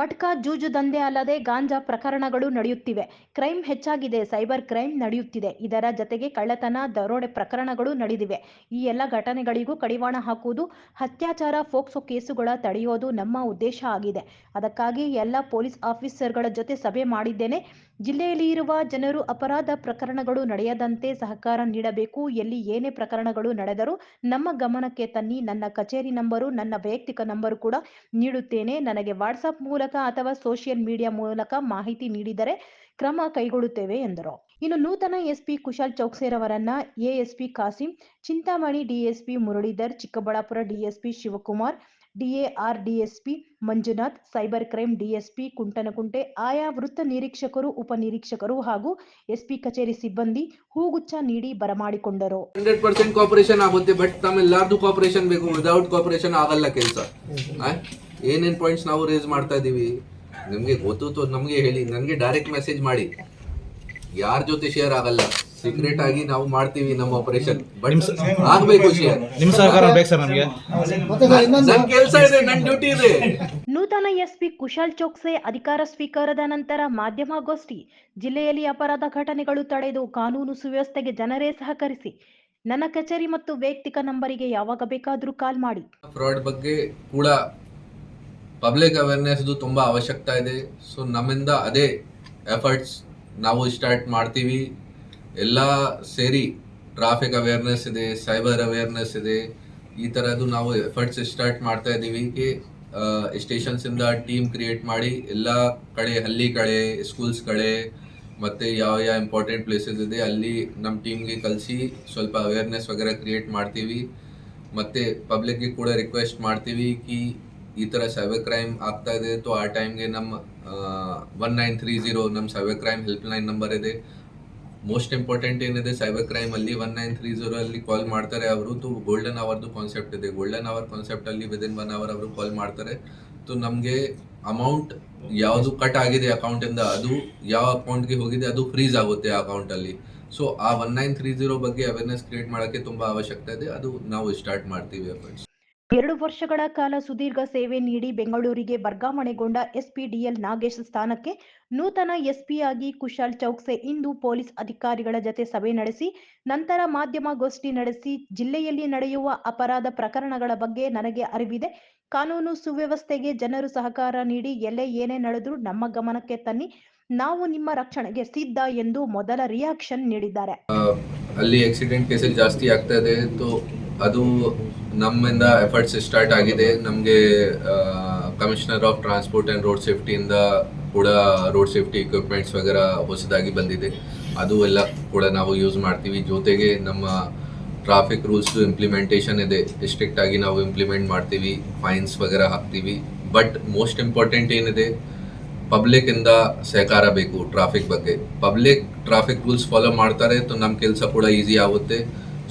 ಮಟ್ಕಾ ಜೂಜು ದಂಧೆ ಅಲ್ಲದೆ ಗಾಂಜಾ ಪ್ರಕರಣಗಳು ನಡೆಯುತ್ತಿವೆ. ಕ್ರೈಂ ಹೆಚ್ಚಾಗಿದೆ, ಸೈಬರ್ ಕ್ರೈಂ ನಡೆಯುತ್ತಿದೆ. ಇದರ ಜತೆಗೆ ಕಳ್ಳತನ, ದರೋಡೆ ಪ್ರಕರಣಗಳು ನಡೆದಿವೆ. ಈ ಎಲ್ಲ ಘಟನೆಗಳಿಗೂ ಕಡಿವಾಣ ಹಾಕುವುದು, ಅತ್ಯಾಚಾರ, ಪೋಕ್ಸೋ ಕೇಸುಗಳ ತಡೆಯೋದು ನಮ್ಮ ಉದ್ದೇಶ ಆಗಿದೆ. ಅದಕ್ಕಾಗಿ ಎಲ್ಲ ಪೊಲೀಸ್ ಆಫೀಸರ್ಗಳ ಜೊತೆ ಸಭೆ ಮಾಡಿದ್ದೇನೆ. ಜಿಲ್ಲೆಯಲ್ಲಿ ಇರುವ ಜನರು ಅಪರಾಧ ಪ್ರಕರಣಗಳು ನಡೆಯದಂತೆ ಸಹಕಾರ ನೀಡಬೇಕು. ಎಲ್ಲಿ ಏನೇ ಪ್ರಕರಣಗಳು ನಡೆದರೂ ನಮ್ಮ ಗಮನಕ್ಕೆ ತನ್ನಿ. ನನ್ನ ಕಚೇರಿ ನಂಬರು, ನನ್ನ ವೈಯಕ್ತಿಕ ನಂಬರು ಕೂಡ ನೀಡುತ್ತೇನೆ. ನನಗೆ ವಾಟ್ಸ್ಆಪ್ ಮೂಲಕ ಅಥವಾ ಸೋಷಿಯಲ್ ಮೀಡಿಯಾ ಮೂಲಕ ಮಾಹಿತಿ ನೀಡಿದರೆ ಕ್ರಮ ಕೈಗೊಳ್ಳುತ್ತೇವೆ ಎಂದರು. ಇನ್ನು ನೂತನ ಎಸ್ಪಿ ಕುಶಾಲ್ ಚೌಕ್ಸೆರವರನ್ನ ASP Kasim, Chintamani DSP Muralidhar, Chikkaballapur DSP Shivakumar, DAR DSP Manjunath, cyber crime DSP Kuntanakunte, ಆಯಾ ವೃತ್ತ ನಿರೀಕ್ಷಕರು, ಉಪನಿರೀಕ್ಷಕರು ಹಾಗೂ ಎಸ್ಪಿ ಕಚೇರಿ ಸಿಬ್ಬಂದಿ ಹೂಗುಚ್ಛ ನೀಡಿ ಬರಮಾಡಿಕೊಂಡರು. 100% ಕೋಆಪರೇಷನ್ ಆಗುತ್ತೆ, ಬಟ್ ತಮ್ಮೆಲ್ಲರದು ಕೋಆಪರೇಷನ್ ಬೇಕು. ವಿದೌಟ್ ಕೋಆಪರೇಷನ್ ಆಗಲ್ಲ ಕೆಲಸ. ಏನೇನ್ ಪಾಯಿಂಟ್ಸ್ ನಾವು ರೇಸ್ ಮಾಡ್ತಾ ಇದೀವಿ ನಿಮ್ಗೆ ಗೊತ್ತು, ನಮ್ಗೆ ಹೇಳಿ, ನನಗೆ ಡೈರೆಕ್ಟ್ ಮೆಸೇಜ್ ಮಾಡಿ. ಯಾರ ಜೊತೆ ಶೇರ್ ಆಗಲ್ಲ, ಸೀಕ್ರೆಟ್ ಆಗಿ ನಾವು ಮಾಡ್ತೀವಿ ನಮ್ಮ ಆಪರೇಷನ್. ಬಟ್ ಆಗ್ಬೇಕು ಶೇರ್. ನಿಮ್ ಸಹಕಾರ ಬೇಕು ಸರ್. ನಮಗೆ ನನ್ನ ಕೆಲಸ ಇದೆ, ನನ್ನ ಡ್ಯೂಟಿ ಇದೆ. ನೂತನ ಎಸ್ಪಿ ಕುಶಾಲ್ ಚೌಕ್ಸೆ ಅಧಿಕಾರ ಸ್ವೀಕಾರದ ನಂತರ ಮಾಧ್ಯಮಗೋಷ್ಠಿ. ಜಿಲ್ಲೆಯಲ್ಲಿ ಅಪರಾಧ ಘಟನೆಗಳು ತಡೆದು ಕಾನೂನು ಸುವ್ಯವಸ್ಥೆಗೆ ಜನರೇ ಸಹಕರಿಸಿ. ನನ್ನ ಕಚೇರಿ ಮತ್ತು ವೈಯಕ್ತಿಕ ನಂಬರಿಗೆ ಯಾವಾಗ ಬೇಕಾದರೂ ಕಾಲ್ ಮಾಡಿ. ಫ್ರಾಡ್ ಬಗ್ಗೆ ಕೂಡ ಪಬ್ಲಿಕ್ ಅವೇರ್ನೆಸ್ ತುಂಬಾ ಅವಶ್ಯಕತೆ ಇದೆ. ಸೊ ನಮ್ಮಿಂದ ಅದೇ ಎಫರ್ಟ್ಸ್ ನಾವು ಸ್ಟಾರ್ಟ್ ಮಾಡ್ತೀವಿ. ಎಲ್ಲ ಸೇರಿ ಟ್ರಾಫಿಕ್ ಅವೇರ್ನೆಸ್ ಇದೆ, ಸೈಬರ್ ಅವೇರ್ನೆಸ್ ಇದೆ, ಈ ಥರದ್ದು ನಾವು ಎಫರ್ಟ್ಸ್ ಸ್ಟಾರ್ಟ್ ಮಾಡ್ತಾ ಇದ್ದೀವಿ. ಸ್ಟೇಷನ್ಸ್ ಇಂದ ಟೀಮ್ ಕ್ರಿಯೇಟ್ ಮಾಡಿ ಎಲ್ಲ ಕಡೆ, ಹಳ್ಳಿ ಕಡೆ, ಸ್ಕೂಲ್ಸ್ ಕಡೆ, ಮತ್ತೆ ಯಾವ ಇಂಪಾರ್ಟೆಂಟ್ ಪ್ಲೇಸಸ್ ಇದೆ ಅಲ್ಲಿ ನಮ್ಮ ಟೀಮ್ಗೆ ಕಲಿಸಿ ಸ್ವಲ್ಪ ಅವೇರ್ನೆಸ್ ವಗೇರೆ ಕ್ರಿಯೇಟ್ ಮಾಡ್ತೀವಿ. ಮತ್ತೆ ಪಬ್ಲಿಕ್ಗೆ ಕೂಡ ರಿಕ್ವೆಸ್ಟ್ ಮಾಡ್ತೀವಿ ಕಿ ಈ ಥರ ಸೈಬರ್ ಕ್ರೈಮ್ ಆಗ್ತಾ ಇದೆ, ಆ ಟೈಮ್ಗೆ ನಮ್ಮ 1930 ನಮ್ಮ cyber crime help line number ಇದೆ. ಮೋಸ್ಟ್ ಇಂಪಾರ್ಟೆಂಟ್ ಏನಿದೆ ಸೈಬರ್ ಕ್ರೈಮ್ ಅಲ್ಲಿ 1930 ಅಲ್ಲಿ ಕಾಲ್ ಮಾಡ್ತಾರೆ ಅವರು. ಗೋಲ್ಡನ್ ಅವರ್ದು ಕಾನ್ಸೆಪ್ಟ್ ಇದೆ. ಗೋಲ್ಡನ್ ಅವರ್ ಕಾನ್ಸೆಪ್ಟ್ ಅಲ್ಲಿ ವಿದಿನ್ 1 hour ಅವರು ಕಾಲ್ ಮಾಡ್ತಾರೆ. ನಮಗೆ ಅಮೌಂಟ್ ಯಾವುದು ಕಟ್ ಆಗಿದೆ ಅಕೌಂಟ್ ಇಂದ, ಅದು ಯಾವ ಅಕೌಂಟ್ಗೆ ಹೋಗಿದೆ ಅದು ಫ್ರೀಸ್ ಆಗುತ್ತೆ ಆ ಅಕೌಂಟ್ ಅಲ್ಲಿ. ಸೊ ಆ 1930 ಬಗ್ಗೆ ಅವೇರ್ನೆಸ್ ಕ್ರಿಯೇಟ್ ಮಾಡೋಕ್ಕೆ ತುಂಬಾ ಅವಶ್ಯಕತೆ ಇದೆ. ಅದು ನಾವು ಸ್ಟಾರ್ಟ್ ಮಾಡ್ತೀವಿ ಎಫರ್ಟ್ಸ್. 2 ವರ್ಷಗಳ ಕಾಲ ಸುದೀರ್ಘ ಸೇವೆ ನೀಡಿ ಬೆಂಗಳೂರಿಗೆ ವರ್ಗಾವಣೆಗೊಂಡ ಎಸ್ಪಿ ಡಿಎಲ್ ನಾಗೇಶ್ ಸ್ಥಾನಕ್ಕೆ ನೂತನ ಎಸ್ಪಿಯಾಗಿ ಕುಶಾಲ್ ಚೌಕ್ಸೆ ಇಂದು ಪೊಲೀಸ್ ಅಧಿಕಾರಿಗಳ ಜತೆ ಸಭೆ ನಡೆಸಿ ನಂತರ ಮಾಧ್ಯಮಗೋಷ್ಠಿ ನಡೆಸಿ, ಜಿಲ್ಲೆಯಲ್ಲಿ ನಡೆಯುವ ಅಪರಾಧ ಪ್ರಕರಣಗಳ ಬಗ್ಗೆ ನನಗೆ ಅರಿವಿದೆ. ಕಾನೂನು ಸುವ್ಯವಸ್ಥೆಗೆ ಜನರು ಸಹಕಾರ ನೀಡಿ ಎಲ್ಲೇ ಏನೇ ನಡೆದರೂ ನಮ್ಮ ಗಮನಕ್ಕೆ ತನ್ನಿ. ನಾವು ನಿಮ್ಮ ರಕ್ಷಣೆಗೆ ಸಿದ್ಧ ಎಂದು ಮೊದಲ ರಿಯಾಕ್ಷನ್ ನೀಡಿದ್ದಾರೆ. ಅಲ್ಲಿ ಆಕ್ಸಿಡೆಂಟ್ ಕೇಸಸ್ ಜಾಸ್ತಿ ಆಗ್ತಾ ಇದೆ. ಅದು ನಮ್ಮಿಂದ ಎಫರ್ಟ್ಸ್ ಸ್ಟಾರ್ಟ್ ಆಗಿದೆ. ನಮಗೆ commissioner of transport and road ಸೇಫ್ಟಿಯಿಂದ ಕೂಡ ರೋಡ್ ಸೇಫ್ಟಿ ಇಕ್ವಿಪ್ಮೆಂಟ್ಸ್ ವಗೇರೆ ಹೊಸದಾಗಿ ಬಂದಿದೆ. ಅದು ಎಲ್ಲ ಕೂಡ ನಾವು ಯೂಸ್ ಮಾಡ್ತೀವಿ. ಜೊತೆಗೆ ನಮ್ಮ ಟ್ರಾಫಿಕ್ ರೂಲ್ಸ್ ಇಂಪ್ಲಿಮೆಂಟೇಷನ್ ಇದೆ, ಸ್ಟ್ರಿಕ್ಟ್ ಆಗಿ ನಾವು ಇಂಪ್ಲಿಮೆಂಟ್ ಮಾಡ್ತೀವಿ, ಫೈನ್ಸ್ ವಗೇರೆ ಹಾಕ್ತೀವಿ. ಬಟ್ ಮೋಸ್ಟ್ ಇಂಪಾರ್ಟೆಂಟ್ ಏನಿದೆ, ಪಬ್ಲಿಕ್ ಇಂದ ಸಹಕಾರ ಬೇಕು. ಟ್ರಾಫಿಕ್ ಬಗ್ಗೆ ಪಬ್ಲಿಕ್ ಟ್ರಾಫಿಕ್ ರೂಲ್ಸ್ ಫಾಲೋ ಮಾಡ್ತಾರೆ, ನಮ್ಮ ಕೆಲಸ ಕೂಡ ಈಸಿ ಆಗುತ್ತೆ.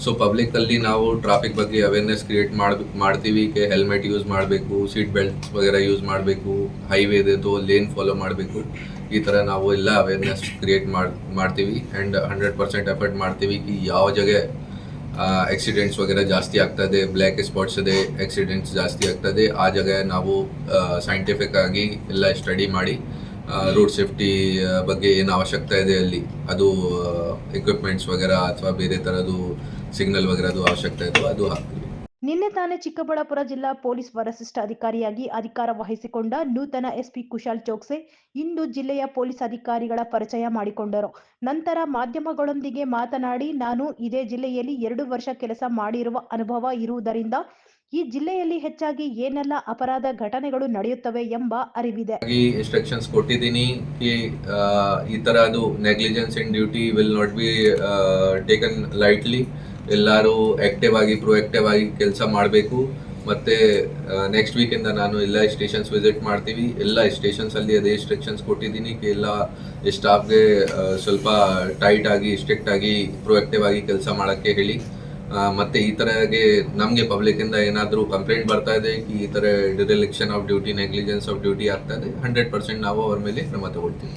ಸೊ ಪಬ್ಲಿಕ್ ಅಲ್ಲಿ ನಾವು ಟ್ರಾಫಿಕ್ ಬಗ್ಗೆ ಅವೇರ್ನೆಸ್ ಕ್ರಿಯೇಟ್ ಮಾಡ್ತೀವಿ. ಹೆಲ್ಮೆಟ್ ಯೂಸ್ ಮಾಡಬೇಕು, ಸೀಟ್ ಬೆಲ್ಟ್ ವಗೇರೆ ಯೂಸ್ ಮಾಡಬೇಕು, ಹೈವೇ ಇದೆ ಲೇನ್ ಫಾಲೋ ಮಾಡಬೇಕು. ಈ ಥರ ನಾವು ಎಲ್ಲ ಅವೇರ್ನೆಸ್ ಕ್ರಿಯೇಟ್ ಮಾಡ್ತೀವಿ. ಆ್ಯಂಡ್ 100% ಎಫರ್ಟ್ ಮಾಡ್ತೀವಿ ಕಿ ಯಾವ ಜಾಗ ಆಕ್ಸಿಡೆಂಟ್ಸ್ ವಗೇರೆ ಜಾಸ್ತಿ ಆಗ್ತಾ ಇದೆ, ಬ್ಲ್ಯಾಕ್ ಸ್ಪಾಟ್ಸ್ ಇದೆ, ಆಕ್ಸಿಡೆಂಟ್ಸ್ ಜಾಸ್ತಿ ಆಗ್ತದೆ, ಆ ಜಾಗ ನಾವು ಸೈಂಟಿಫಿಕ್ ಆಗಿ ಎಲ್ಲ ಸ್ಟಡಿ ಮಾಡಿ ರೋಡ್ ಸೇಫ್ಟಿ ಬಗ್ಗೆ ಏನು ಅವಶ್ಯಕತೆ ಇದೆ ಅಲ್ಲಿ ಅದು ಎಕ್ವಿಪ್ಮೆಂಟ್ಸ್ ವಗೇರೆ ಅಥವಾ ಬೇರೆ ಥರದ್ದು ಸಿಗ್ನಲ್ ವಗೇರೆ ಅದು ಅವಶ್ಯಕತೆ ಇದೆ ಅದು ಹಾಕ್ತೀವಿ. ನಿನ್ನೆ ತಾನೇ ಚಿಕ್ಕಬಳ್ಳಾಪುರ ಜಿಲ್ಲಾ ಪೊಲೀಸ್ ವರಿಷ್ಠ ಅಧಿಕಾರಿಯಾಗಿ ಅಧಿಕಾರ ವಹಿಸಿಕೊಂಡ ನೂತನ ಎಸ್ಪಿ ಕುಶಾಲ್ ಚೌಕ್ಸೆ ಇಂದು ಜಿಲ್ಲೆಯ ಪೊಲೀಸ್ ಅಧಿಕಾರಿಗಳ ಪರಿಚಯ ಮಾಡಿಕೊಂಡರು. ನಂತರ ಮಾಧ್ಯಮಗಳೊಂದಿಗೆ ಮಾತನಾಡಿ, ನಾನು ಇದೇ ಜಿಲ್ಲೆಯಲ್ಲಿ 2 ವರ್ಷ ಕೆಲಸ ಮಾಡಿರುವ ಅನುಭವ ಇರುವುದರಿಂದ ಈ ಜಿಲ್ಲೆಯಲ್ಲಿ ಹೆಚ್ಚಾಗಿ ಏನೆಲ್ಲ ಅಪರಾಧ ಘಟನೆಗಳು ನಡೆಯುತ್ತವೆ ಎಂಬ ಅರಿವಿದೆ. ಇನ್ಸ್ಟ್ರಕ್ಷನ್ಸ್ ಕೊಟ್ಟಿದ್ದೀನಿ ಈ ತರ ಅದು negligence in duty will not be taken lightly. ಎಲ್ಲರೂ ಆಕ್ಟಿವ್ ಆಗಿ ಪ್ರೊಆಕ್ಟಿವ್ ಆಗಿ ಕೆಲಸ ಮಾಡಬೇಕು. ಮತ್ತೆ ನೆಕ್ಸ್ಟ್ ವೀಕಿಂದ ನಾನು ಎಲ್ಲ ಸ್ಟೇಷನ್ಸ್ ವಿಸಿಟ್ ಮಾಡ್ತೀವಿ. ಎಲ್ಲ ಸ್ಟೇಷನ್ಸ್ ಅಲ್ಲಿ ಅದೇ ಇನ್ಸ್ಟ್ರಕ್ಷನ್ಸ್ ಕೊಟ್ಟಿದ್ದೀನಿ ಎಲ್ಲ ಸ್ಟಾಫ್ಗೆ ಸ್ವಲ್ಪ ಟೈಟ್ ಆಗಿ ಸ್ಟ್ರಿಕ್ಟ್ ಆಗಿ ಪ್ರೊಆಕ್ಟಿವ್ ಆಗಿ ಕೆಲಸ ಮಾಡೋಕ್ಕೆ ಹೇಳಿ. ಮತ್ತೆ ಈ ತರಗೆ ನಮಗೆ ಪಬ್ಲಿಕ್ ಇಂದ ಏನಾದರೂ ಕಂಪ್ಲೇಂಟ್ ಬರ್ತಾ ಇದೆ ಈ ತರ dereliction of duty, negligence of duty ಆಗ್ತಾ ಇದೆ, 100% ನಾವು ಅವ್ರ ಮೇಲೆ ಕ್ರಮ ತಗೊಳ್ತೀವಿ.